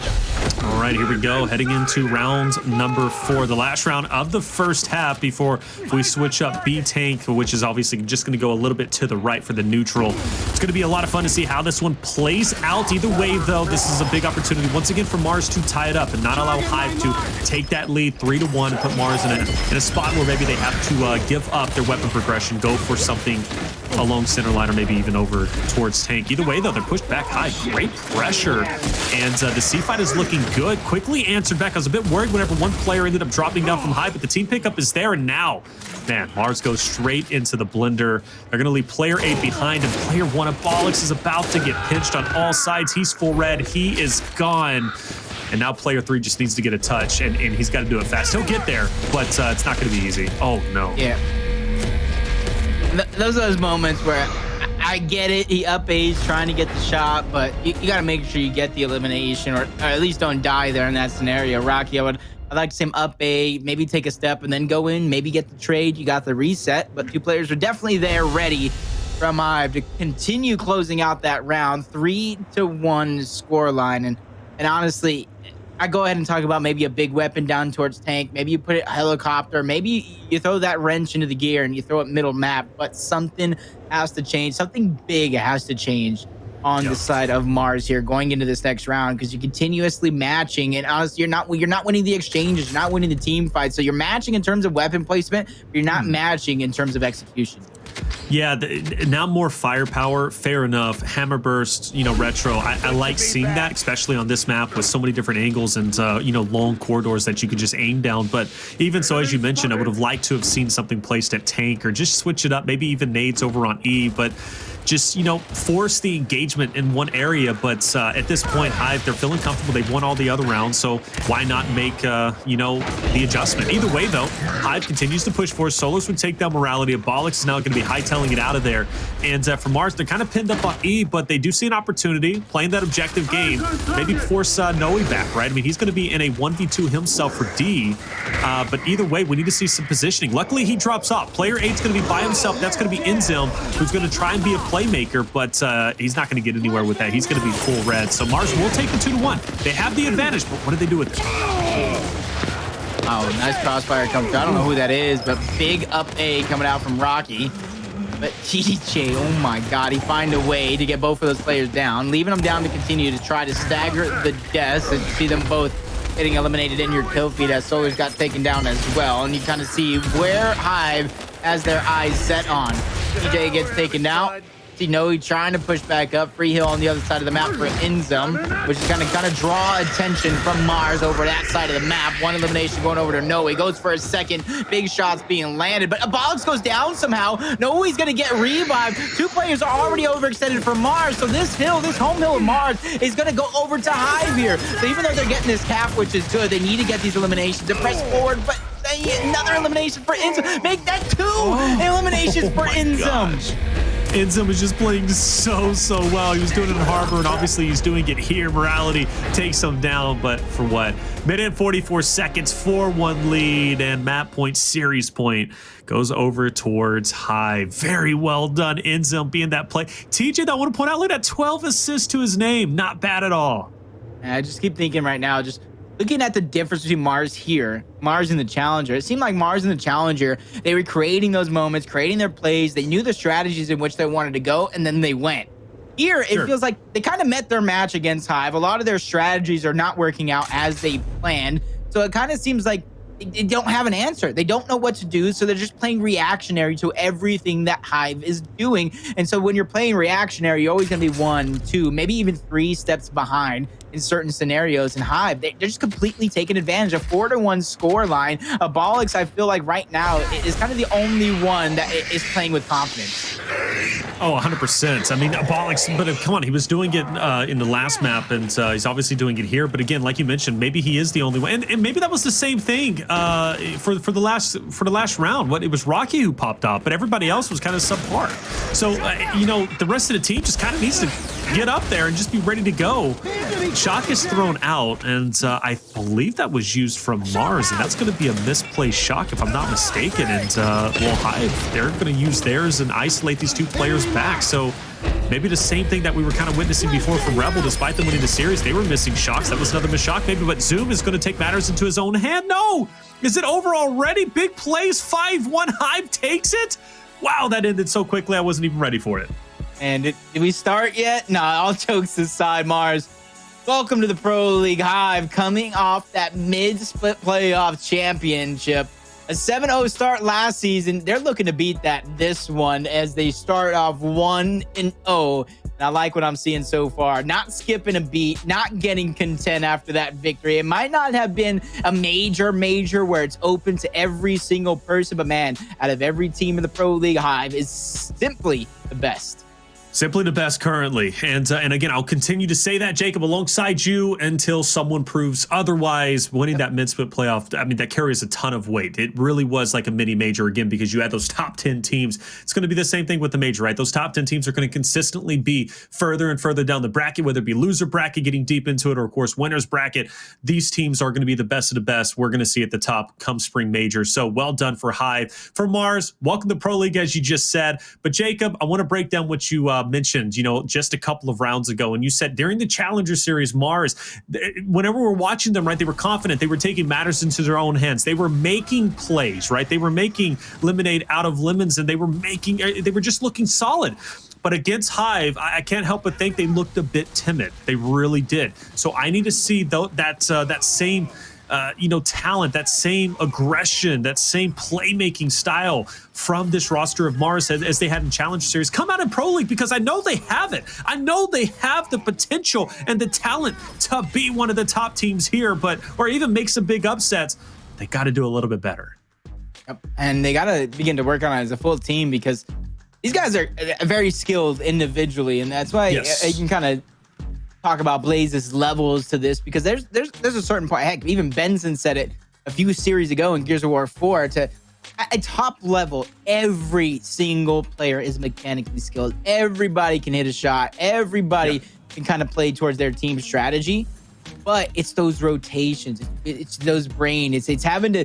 All right, here we go. Heading into round number 4, the last round of the first half before we switch up B tank, which is obviously just going to go a little bit to the right for the neutral. It's going to be a lot of fun to see how this one plays out. Either way, though, this is a big opportunity once again for Marz to tie it up and not allow Hive to take that lead 3-1 and put Marz in a spot where maybe they have to give up their weapon progression, go for something along center line or maybe even over towards tank. Either way, though, they're pushed back high. Great pressure. And the C fight is looking good. Quickly answered back. I was a bit worried whenever one player ended up dropping down from high, but the team pickup is there. And now, man, Marz goes straight into the blender. They're going to leave player 8 behind, and player 1, Abolics, is about to get pinched on all sides. He's full red. He is gone. And now player 3 just needs to get a touch, and he's got to do it fast. He'll get there, but it's not going to be easy. Oh, no. Yeah. Those are those moments where I get it. He up A's trying to get the shot, but you got to make sure you get the elimination, or at least don't die there in that scenario. Rocky, I'd like to see him up A, maybe take a step and then go in, maybe get the trade. You got the reset, but 2 players are definitely there ready from Hive to continue closing out that round. 3-1 scoreline. And honestly, I go ahead and talk about maybe a big weapon down towards tank. Maybe you put it helicopter. Maybe you throw that wrench into the gear and you throw it middle map. But something has to change. Something big has to change on the side of Marz here going into this next round, because you're continuously matching. And honestly, you're not winning the exchanges. You're not winning the team fights. So you're matching in terms of weapon placement, but you're not matching in terms of execution. Yeah, now more firepower, fair enough. Hammerburst, you know, retro. I like seeing that, especially on this map with so many different angles and, you know, long corridors that you could just aim down. But even so, as you mentioned, I would have liked to have seen something placed at tank or just switch it up, maybe even nades over on E. But just, you know, force the engagement in one area. But at this point, Hive, they're feeling comfortable. They've won all the other rounds, so why not make, you know, the adjustment? Either way, though, Hive continues to push for it. Solurs would take down morality. Abolics is now going to be hightailing it out of there. And for Marz, they're kind of pinned up on E, but they do see an opportunity, playing that objective game, maybe force Noey back, right? I mean, he's going to be in a 1v2 himself for D, but either way, we need to see some positioning. Luckily, he drops off. Player 8's going to be by himself. That's going to be INZEM, who's going to try and be a playmaker, but he's not going to get anywhere with that. He's going to be full red. So Marz will take the 2-1. They have the advantage, but what do they do with it? Oh, nice crossfire comes through. I don't know who that is, but big up A coming out from Rocky. But TJ, oh my God, he find a way to get both of those players down, leaving them down to continue to try to stagger the deaths and see them both getting eliminated in your kill feed as Solurs got taken down as well. And you kind of see where Hive has their eyes set on. TJ gets taken down. See Noey trying to push back up. Free Hill on the other side of the map for INZEM, which is going to kind of draw attention from Marz over that side of the map. One elimination going over to Noey. Goes for a second. Big shots being landed, but Abolics goes down somehow. Noey's going to get revived. Two players are already overextended for Marz, so this hill, this home hill of Marz is going to go over to Hive here. So even though they're getting this cap, which is good, they need to get these eliminations to press forward, but another elimination for INZEM. Make that two eliminations for INZEM. INZEM was just playing so well. He was doing it in Harbor, and obviously he's doing it here. Morality takes him down, but for what? Minute and 44 seconds, 4-1 lead, and map point, series point goes over towards Hive. Very well done, INZEM, being that play. TJ, I want to point out, look at that 12 assists to his name. Not bad at all. I just keep thinking right now, just looking at the difference between Marz here, Marz and the Challenger. It seemed like Marz and the Challenger, they were creating those moments, creating their plays. They knew the strategies in which they wanted to go, and then they went. Here, it feels like they kind of met their match against Hive. A lot of their strategies are not working out as they planned. So it kind of seems like they don't have an answer. They don't know what to do, so they're just playing reactionary to everything that Hive is doing. And so when you're playing reactionary, you're always going to be 1, 2, maybe even 3 steps behind in certain scenarios. And Hive, they're just completely taking advantage of 4-1 score line. Abolics, I feel like right now is kind of the only one that is playing with confidence. Oh, 100%. I mean, Abolics, but come on, he was doing it in the last map, and he's obviously doing it here. But again, like you mentioned, maybe he is the only one, and maybe that was the same thing for the last round. What, it was Rocky who popped off, but everybody else was kind of subpar. So you know, the rest of the team just kind of needs to get up there and just be ready to go. Shock is thrown out, and I believe that was used from Marz, and that's going to be a misplaced shock if I'm not mistaken. And well, Hive, they're going to use theirs and isolate these two players back. So maybe the same thing that we were kind of witnessing before from Rebel. Despite them winning the series, they were missing shocks. That was another missed shock maybe, but Zoom is going to take matters into his own hand. No! Is it over already? Big plays, 5-1. Hive takes it? Wow, that ended so quickly. I wasn't even ready for it. And did we start yet? Nah, all jokes aside, Marz. Welcome to the Pro League. Hive coming off that mid-split playoff championship. A 7-0 start last season. They're looking to beat that this one as they start off 1-0. And I like what I'm seeing so far. Not skipping a beat, not getting content after that victory. It might not have been a major where it's open to every single person, but man, out of every team in the Pro League, Hive is simply the best. Simply the best currently. And again, I'll continue to say that, Jacob, alongside you until someone proves otherwise. Winning that mid-split playoff, I mean, that carries a ton of weight. It really was like a mini major again, because you had those top 10 teams. It's going to be the same thing with the major, right? Those top 10 teams are going to consistently be further and further down the bracket, whether it be loser bracket getting deep into it, or of course, winners bracket. These teams are going to be the best of the best. We're going to see at the top come spring major. So well done for Hive. For Marz, welcome to Pro League, as you just said. But Jacob, I want to break down what you mentioned, you know, just a couple of rounds ago. And you said during the Challenger Series, Marz, whenever we're watching them, right, they were confident. They were taking matters into their own hands. They were making plays, right? They were making lemonade out of lemons, and they were just looking solid. But against Hive, I can't help but think they looked a bit timid. They really did. So I need to see that same talent, that same aggression, that same playmaking style from this roster of Marz as they had in Challenge Series come out in Pro League, because I know they have it. I know they have the potential and the talent to be one of the top teams here, or even make some big upsets. They got to do a little bit better. Yep. And they got to begin to work on it as a full team, because these guys are very skilled individually, and that's why you can kind of talk about Blaze's levels to this, because there's a certain point. Heck, even Benson said it a few series ago in Gears of War 4. At top level, every single player is mechanically skilled. Everybody can hit a shot. Everybody can kind of play towards their team strategy. But it's those rotations. It's those brain. It's having to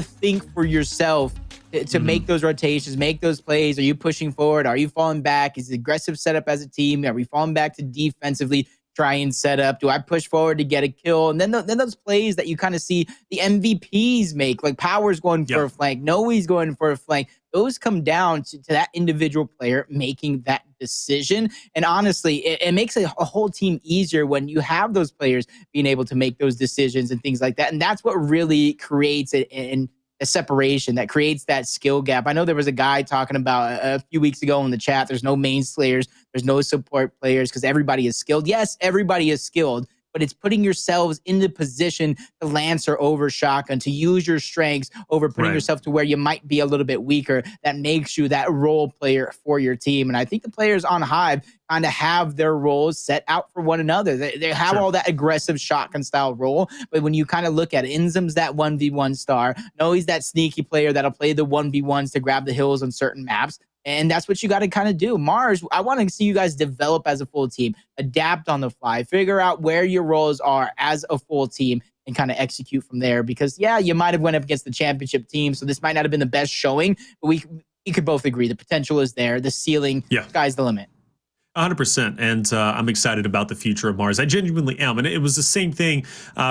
think for yourself to make those rotations, make those plays. Are you pushing forward? Are you falling back? Is it aggressive setup as a team? Are we falling back to defensively try and set up? Do I push forward to get a kill? And then those plays that you kind of see the MVPs make, like Power's going for a flank, Noey's going for a flank. Those come down to that individual player making that decision. And honestly, it makes a whole team easier when you have those players being able to make those decisions and things like that. And that's what really creates a separation, that creates that skill gap. I know there was a guy talking about a few weeks ago in the chat, there's no main slayers, there's no support players because everybody is skilled. Yes, everybody is skilled, but it's putting yourselves in the position to Lancer over Shotgun, to use your strengths over putting yourself to where you might be a little bit weaker. That makes you that role player for your team. And I think the players on Hive kind of have their roles set out for one another. They have all that aggressive shotgun style role, but when you kind of look at it, INZEM's that 1v1 star. Noey's that sneaky player that'll play the 1v1s to grab the hills on certain maps. And that's what you got to kind of do. Marz, I want to see you guys develop as a full team, adapt on the fly, figure out where your roles are as a full team, and kind of execute from there. Because, you might have went up against the championship team, so this might not have been the best showing, but we could both agree the potential is there. The ceiling, sky's the limit. 100%, and I'm excited about the future of Marz. I genuinely am, and it was the same thing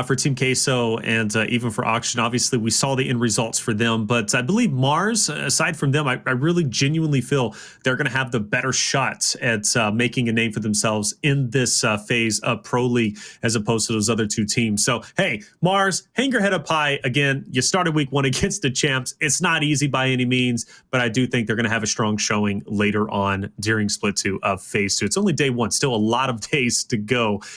for Team Queso and even for Auction. Obviously, we saw the end results for them, but I believe Marz, aside from them, I really genuinely feel they're going to have the better shots at making a name for themselves in this phase of Pro League as opposed to those other two teams. So, hey, Marz, hang your head up high. Again, you started week 1 against the champs. It's not easy by any means, but I do think they're going to have a strong showing later on during Split 2 of Phase 2. It's only day 1, still a lot of days to go